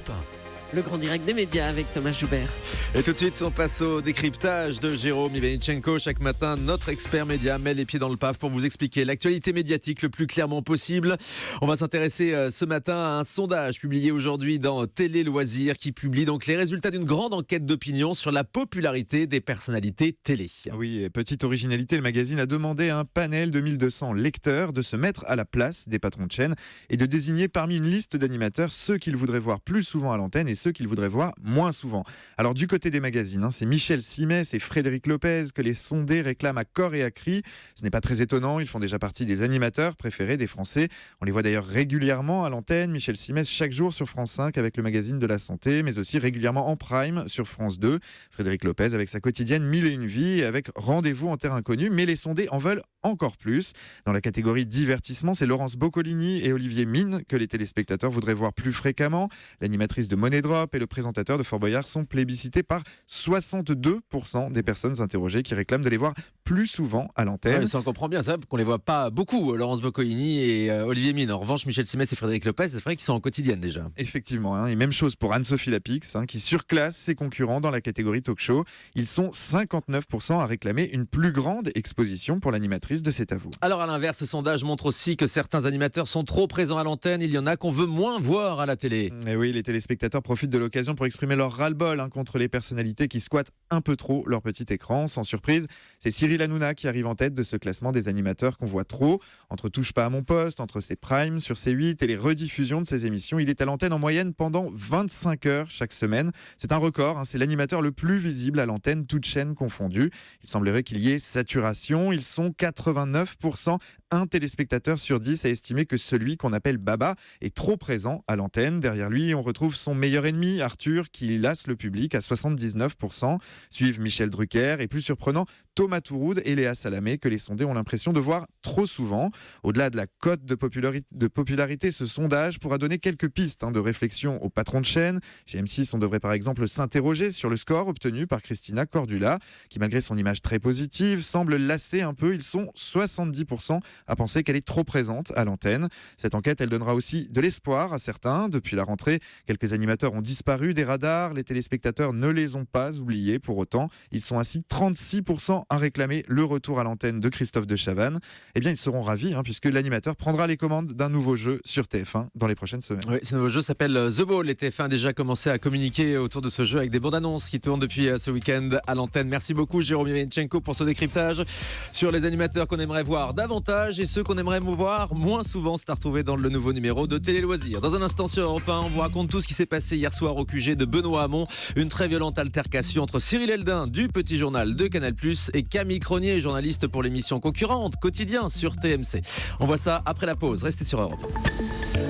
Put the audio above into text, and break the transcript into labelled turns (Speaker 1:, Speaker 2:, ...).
Speaker 1: Europe 1.
Speaker 2: Le grand direct des médias avec Thomas Joubert.
Speaker 3: Et tout de suite, on passe au décryptage de Jérôme Ivanichenko. Chaque matin, notre expert média met les pieds dans le paf pour vous expliquer l'actualité médiatique le plus clairement possible. On va s'intéresser ce matin à un sondage publié aujourd'hui dans Télé Loisirs qui publie donc les résultats d'une grande enquête d'opinion sur la popularité des personnalités télé.
Speaker 4: Oui, et petite originalité, le magazine a demandé à un panel de 1200 lecteurs de se mettre à la place des patrons de chaîne et de désigner parmi une liste d'animateurs ceux qu'ils voudraient voir plus souvent à l'antenne et ceux qu'ils voudraient voir moins souvent. Alors du côté des magazines, c'est Michel Simès et Frédéric Lopez que les sondés réclament à corps et à cri. Ce n'est pas très étonnant, ils font déjà partie des animateurs préférés des Français. On les voit d'ailleurs régulièrement à l'antenne. Michel Simès chaque jour sur France 5 avec le magazine de la santé, mais aussi régulièrement en prime sur France 2. Frédéric Lopez avec sa quotidienne 1001 vies et avec Rendez-vous en terre inconnue. Mais les sondés en veulent encore plus. Dans la catégorie divertissement, c'est Laurence Boccolini et Olivier Mine que les téléspectateurs voudraient voir plus fréquemment. L'animatrice de Money Drop et le présentateur de Fort Boyard sont plébiscités par 62% des personnes interrogées qui réclament de les voir plus souvent à l'antenne.
Speaker 3: Ouais, ça on comprend bien, ça, qu'on les voit pas beaucoup, Laurence Boccolini et Olivier Mine. En revanche, Michel Simès et Frédéric Lopez, c'est vrai qu'ils sont en quotidienne déjà.
Speaker 4: Effectivement, et même chose pour Anne-Sophie Lapix, qui surclasse ses concurrents dans la catégorie talk show. Ils sont 59% à réclamer une plus grande exposition pour l'animatrice de C'est à vous.
Speaker 3: Alors à l'inverse, ce sondage montre aussi que certains animateurs sont trop présents à l'antenne. Il y en a qu'on veut moins voir à la télé.
Speaker 4: Et oui, les téléspectateurs profitent de l'occasion pour exprimer leur ras-le-bol contre les personnalités qui squattent un peu trop leur petit écran. Sans surprise, c'est Cyril Hanouna qui arrive en tête de ce classement des animateurs qu'on voit trop. Entre Touche pas à mon poste, entre ses primes sur C8 et les rediffusions de ses émissions, il est à l'antenne en moyenne pendant 25 heures chaque semaine. C'est un record, c'est l'animateur le plus visible à l'antenne, toutes chaînes confondues. Il semblerait qu'il y ait saturation. Ils sont 89%. Un téléspectateur sur 10 a estimé que celui qu'on appelle Baba est trop présent à l'antenne. Derrière lui, on retrouve son meilleur ennemi, Arthur, qui lasse le public à 79%. Suivent Michel Drucker et plus surprenant, Thomas Touroud et Léa Salamé que les sondés ont l'impression de voir trop souvent. Au-delà de la cote de popularité, ce sondage pourra donner quelques pistes de réflexion aux patrons de chaîne. Chez M6, on devrait par exemple s'interroger sur le score obtenu par Christina Cordula, qui malgré son image très positive, semble lasser un peu. Ils sont 70% à penser qu'elle est trop présente à l'antenne. Cette enquête, elle donnera aussi de l'espoir à certains. Depuis la rentrée, quelques animateurs ont disparu des radars. Les téléspectateurs ne les ont pas oubliés pour autant. Ils sont ainsi 36% à réclamer le retour à l'antenne de Christophe de Chavannes. Eh bien, ils seront ravis puisque l'animateur prendra les commandes d'un nouveau jeu sur TF1 dans les prochaines semaines.
Speaker 3: Oui, ce nouveau jeu s'appelle The Ball. Les TF1 a déjà commencé à communiquer autour de ce jeu avec des bandes annonces qui tournent depuis ce week-end à l'antenne. Merci beaucoup Jérôme Ivanichenko pour ce décryptage sur les animateurs qu'on aimerait voir davantage et ceux qu'on aimerait voir moins souvent. C'est à retrouver dans le nouveau numéro de Télé Loisirs. Dans un instant sur Europe 1, on vous raconte tout ce qui s'est passé hier soir au QG de Benoît Hamon. Une très violente altercation entre Cyril Eldin du Petit Journal de Canal+, et Camille Cronier, journaliste pour l'émission concurrente Quotidien sur TMC. On voit ça après la pause. Restez sur Europe 1.